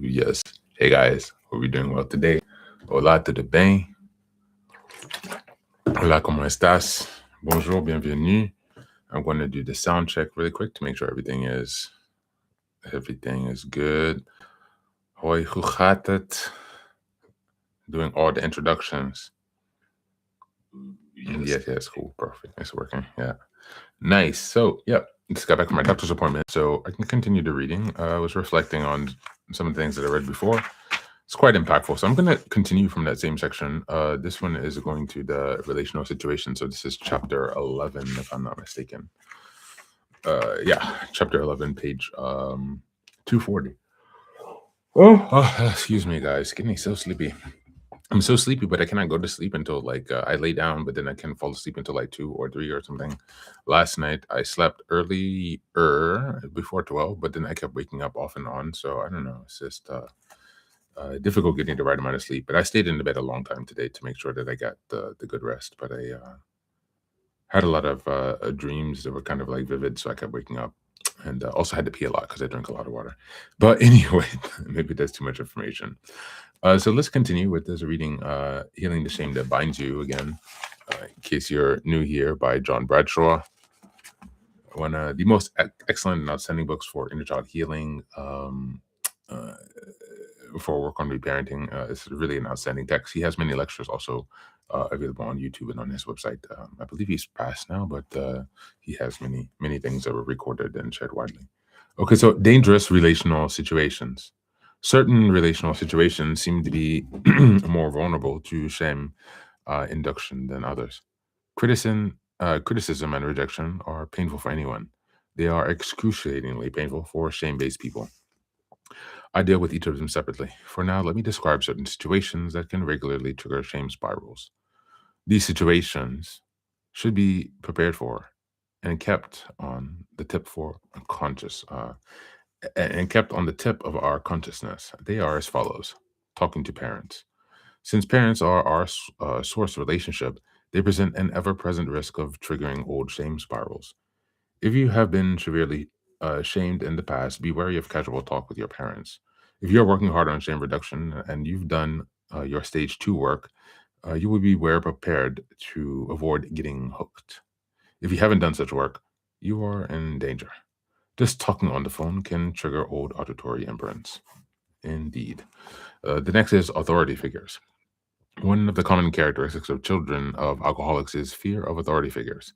Yes. Hey guys, hope you're doing well today. Hola, tudo bem? Hola, ¿cómo estás? Bonjour, bienvenue. I'm going to do the sound check really quick to make sure everything is good. Hoi, hoe gaat het? Doing all the introductions. Yes, cool, perfect. It's working. Yeah, nice. So, just got back from my doctor's appointment, so I can continue the reading. I was reflecting on some of the things that I read before. It's quite impactful. So I'm going to continue from that same section. This one is going to the relational situation. So this is chapter 11, if I'm not mistaken. Chapter 11, page 240. Excuse me, guys. Getting so sleepy. I'm so sleepy, but I cannot go to sleep until I lay down, but then I can fall asleep until like 2 or 3 or something. Last night I slept earlier before 12, but then I kept waking up off and on. So I don't know. It's just difficult getting the right amount of sleep. But I stayed in the bed a long time today to make sure that I got the good rest. But I had a lot of dreams that were kind of like vivid, so I kept waking up. And also had to pee a lot because I drank a lot of water. But anyway, maybe that's too much information. So let's continue with this reading, Healing the Shame That Binds You, again, in case you're new here, by John Bradshaw. One of the most excellent and outstanding books for inner child healing, for work on reparenting. It's really an outstanding text. He has many lectures also available on YouTube and on his website. I believe he's passed now, but he has many things that were recorded and shared widely. Okay, so dangerous relational situations. Certain relational situations seem to be more vulnerable to shame induction than others. Criticism and rejection are painful for anyone. They are excruciatingly painful for shame-based people. I deal with each of them separately. For now, let me describe certain situations that can regularly trigger shame spirals. These situations should be prepared for and kept on the tip of our consciousness. They are as follows. Talking to parents. Since parents are our source relationship, they present an ever-present risk of triggering old shame spirals. If you have been severely shamed in the past, be wary of casual talk with your parents. If you're working hard on shame reduction and you've done your stage 2 work, you will be prepared to avoid getting hooked. If you haven't done such work, you are in danger. Just talking on the phone can trigger old auditory imprints. Indeed. The next is authority figures. One of the common characteristics of children of alcoholics is fear of authority figures.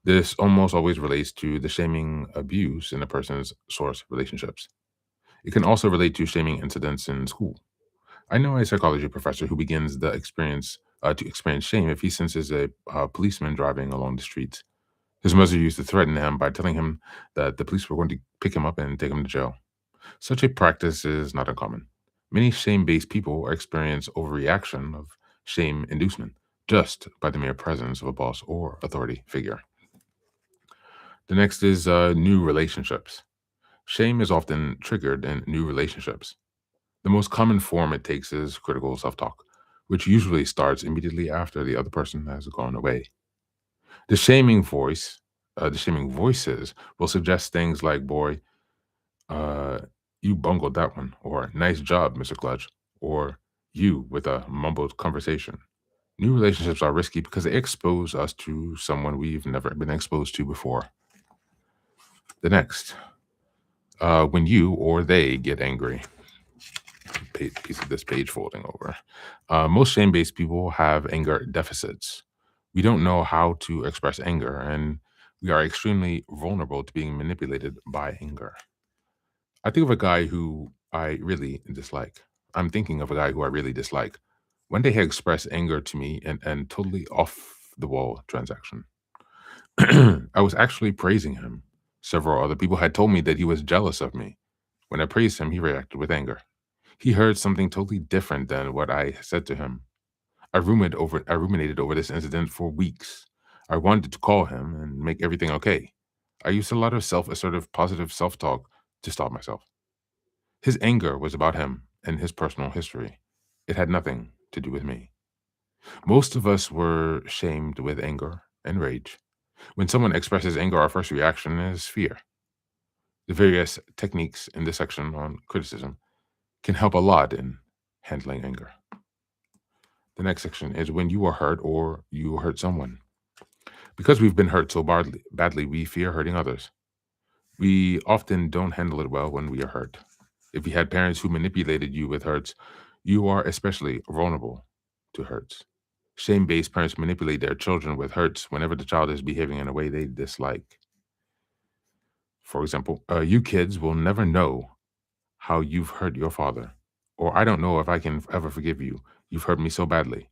This almost always relates to the shaming abuse in a person's source relationships. It can also relate to shaming incidents in school. I know a psychology professor who begins to experience shame if he senses a policeman driving along the streets. His mother used to threaten him by telling him that the police were going to pick him up and take him to jail. Such a practice is not uncommon. Many shame-based people experience overreaction of shame inducement just by the mere presence of a boss or authority figure. The next is new relationships. Shame is often triggered in new relationships. The most common form it takes is critical self-talk, which usually starts immediately after the other person has gone away. The shaming voices will suggest things like, boy, you bungled that one, or nice job, Mr. Clutch, or you with a mumbled conversation. New relationships are risky because they expose us to someone we've never been exposed to before. The next, when you or they get angry. Piece of this page folding over. Most shame-based people have anger deficits. We don't know how to express anger, and we are extremely vulnerable to being manipulated by anger. I think of a guy who I really dislike. I'm thinking of a guy who I really dislike. One day he expressed anger to me and totally off the wall transaction. I was actually praising him. Several other people had told me that he was jealous of me. When I praised him, he reacted with anger. He heard something totally different than what I said to him. I ruminated over this incident for weeks. I wanted to call him and make everything okay. I used a lot of self-assertive, positive self-talk to stop myself. His anger was about him and his personal history. It had nothing to do with me. Most of us were shamed with anger and rage. When someone expresses anger, our first reaction is fear. The various techniques in this section on criticism can help a lot in handling anger. The next section is when you are hurt or you hurt someone. Because we've been hurt so badly, we fear hurting others. We often don't handle it well when we are hurt. If you had parents who manipulated you with hurts, you are especially vulnerable to hurts. Shame based parents manipulate their children with hurts whenever the child is behaving in a way they dislike. For example, you kids will never know how you've hurt your father. Or I don't know if I can ever forgive you. You've hurt me so badly.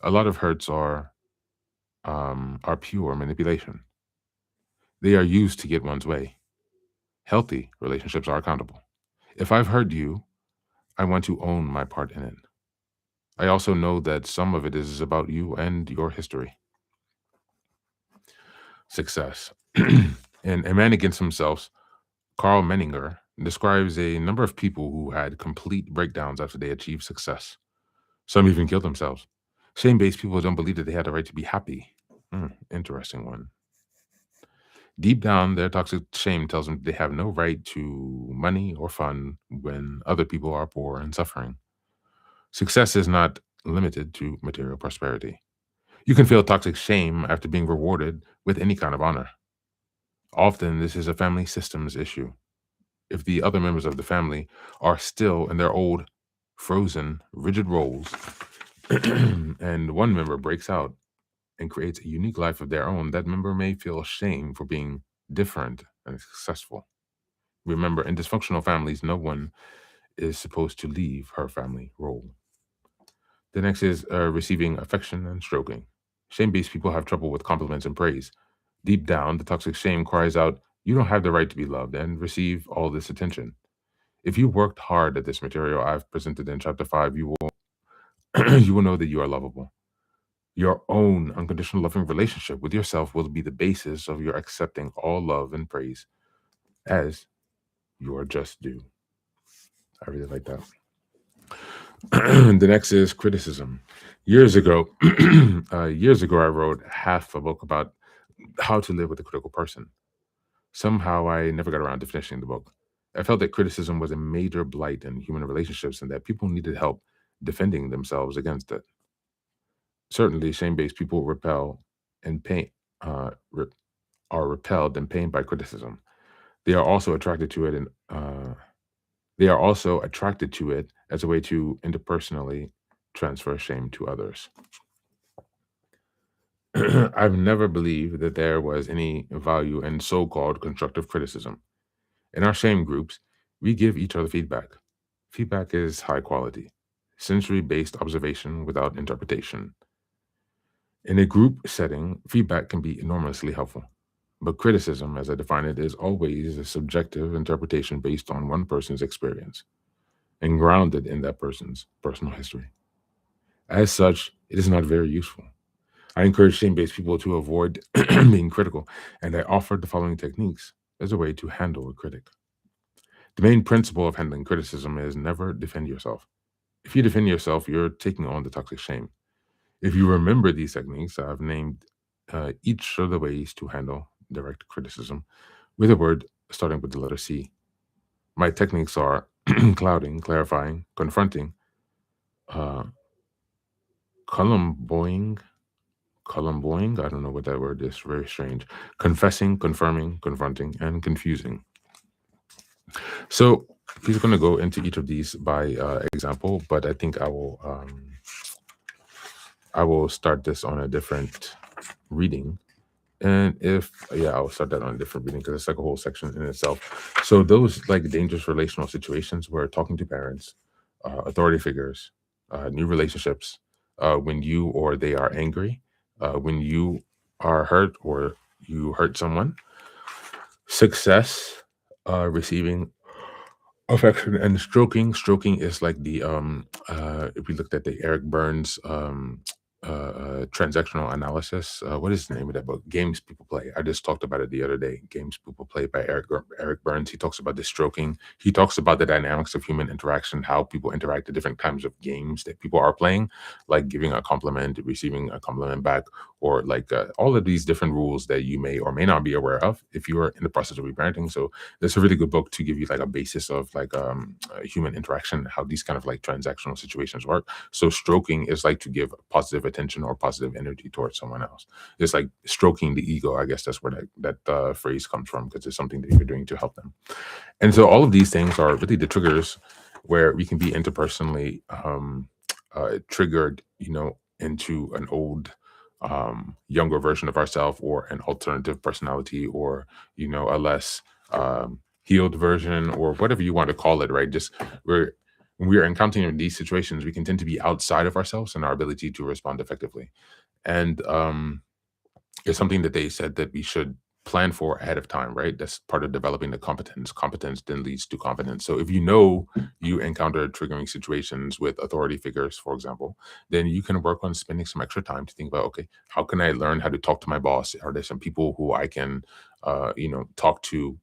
A lot of hurts are pure manipulation. They are used to get one's way. Healthy relationships are accountable. If I've hurt you, I want to own my part in it. I also know that some of it is about you and your history. Success. In A Man Against Himself, Carl Menninger describes a number of people who had complete breakdowns after they achieved success. Some even killed themselves. Shame based people don't believe that they had the right to be happy. Interesting one. Deep down, their toxic shame tells them they have no right to money or fun when other people are poor and suffering. Success is not limited to material prosperity. You can feel toxic shame after being rewarded with any kind of honor. Often, this is a family systems issue. If the other members of the family are still in their old, frozen, rigid roles, and one member breaks out and creates a unique life of their own, that member may feel shame for being different and successful. Remember, in dysfunctional families, no one is supposed to leave her family role. The next is receiving affection and stroking. Shame based people have trouble with compliments and praise. Deep down, the toxic shame cries out, "You don't have the right to be loved and receive all this attention." If you worked hard at this material I've presented in chapter 5, you will you will know that you are lovable. Your own unconditional loving relationship with yourself will be the basis of your accepting all love and praise as you are just due. I really like that. The next is criticism. Years ago, I wrote half a book about how to live with a critical person. Somehow, I never got around to finishing the book. I felt that criticism was a major blight in human relationships and that people needed help defending themselves against it. Certainly, shame-based people and pain, re- are repelled and pained by criticism. They are also attracted to it, and they are also attracted to it as a way to interpersonally transfer shame to others. I've never believed that there was any value in so-called constructive criticism. In our shame groups, we give each other feedback. Feedback is high quality, sensory-based observation without interpretation. In a group setting, feedback can be enormously helpful. But criticism, as I define it, is always a subjective interpretation based on one person's experience and grounded in that person's personal history. As such, it is not very useful. I encourage shame based people to avoid being critical, and I offer the following techniques as a way to handle a critic. The main principle of handling criticism is never defend yourself. If you defend yourself, you're taking on the toxic shame. If you remember these techniques, I've named each of the ways to handle direct criticism with a word starting with the letter C. My techniques are clouding, clarifying, confronting, uh, columboing, I don't know what that word is, very strange, confessing, confirming, confronting, and confusing. So he's going to go into each of these by example, but I think I will start this on a different reading. And I'll start that on a different reading because it's like a whole section in itself. So those like dangerous relational situations where talking to parents, authority figures, new relationships, when you or they are angry, when you are hurt or you hurt someone, success, receiving affection and stroking. Stroking is like the if we looked at the Eric Burns transactional analysis. What is the name of that book? Games People Play. I just talked about it the other day. Games People Play by Eric Burns. He talks about the stroking. He talks about the dynamics of human interaction, how people interact at different times of games that people are playing, like giving a compliment, receiving a compliment back, or like all of these different rules that you may or may not be aware of if you are in the process of reparenting. So that's a really good book to give you like a basis of like human interaction, how these kind of like transactional situations work. So stroking is like to give positive attention or positive energy towards someone else. It's like stroking the ego. I guess that's where that phrase comes from, because it's something that you're doing to help them. And so all of these things are really the triggers where we can be interpersonally triggered, into an old, younger version of ourselves, or an alternative personality, or a less healed version, or whatever you want to call it. Right? Just we're when we are encountering these situations, we can tend to be outside of ourselves and our ability to respond effectively. And it's something that they said that we should plan for ahead of time, right? That's part of developing the competence. Competence then leads to confidence. So if you know you encounter triggering situations with authority figures, for example, then you can work on spending some extra time to think about, okay, how can I learn how to talk to my boss? Are there some people who I can, talk to,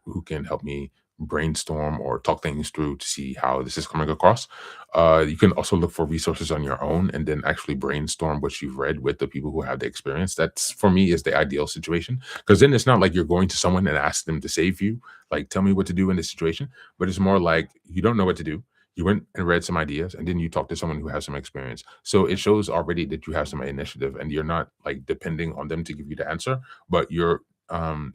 who can help me brainstorm or talk things through to see how this is coming across? You can also look for resources on your own and then actually brainstorm what you've read with the people who have the experience. That's, for me, is the ideal situation, because then it's not like you're going to someone and ask them to save you, like tell me what to do in this situation, but it's more like you don't know what to do. You went and read some ideas, and then you talk to someone who has some experience. So it shows already that you have some initiative, and you're not like depending on them to give you the answer, but you're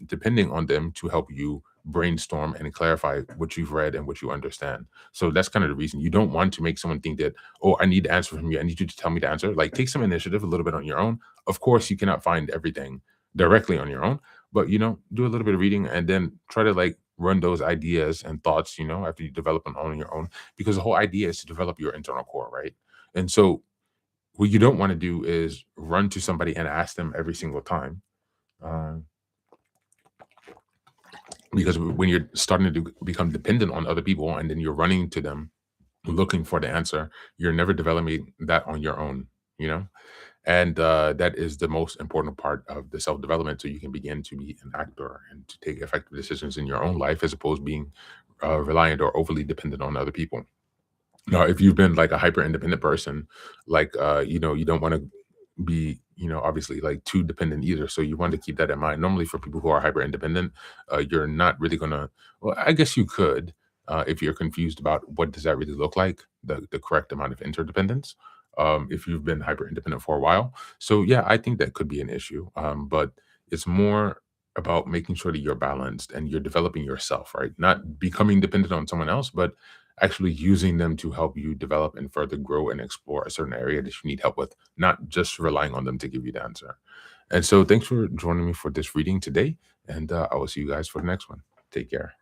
depending on them to help you brainstorm and clarify what you've read and what you understand. So that's kind of the reason. You don't want to make someone think that, oh, I need the answer from you. I need you to tell me the answer. Like, take some initiative a little bit on your own. Of course, you cannot find everything directly on your own, but do a little bit of reading and then try to like run those ideas and thoughts, after you develop them on your own, because the whole idea is to develop your internal core, right? And so what you don't want to do is run to somebody and ask them every single time. Uh, because when you're starting to become dependent on other people and then you're running to them looking for the answer, you're never developing that on your own, you know? And that is the most important part of the self development. So you can begin to be an actor and to take effective decisions in your own life, as opposed to being reliant or overly dependent on other people. Now, if you've been like a hyper independent person, like, you don't want to be, obviously like too dependent either. So you want to keep that in mind. Normally, for people who are hyper independent, you're not really gonna. Well, I guess you could, if you're confused about what does that really look like, the correct amount of interdependence. If you've been hyper independent for a while, so yeah, I think that could be an issue. But it's more about making sure that you're balanced and you're developing yourself, right? Not becoming dependent on someone else, but actually using them to help you develop and further grow and explore a certain area that you need help with, not just relying on them to give you the answer. And so, thanks for joining me for this reading today. And I will see you guys for the next one. Take care.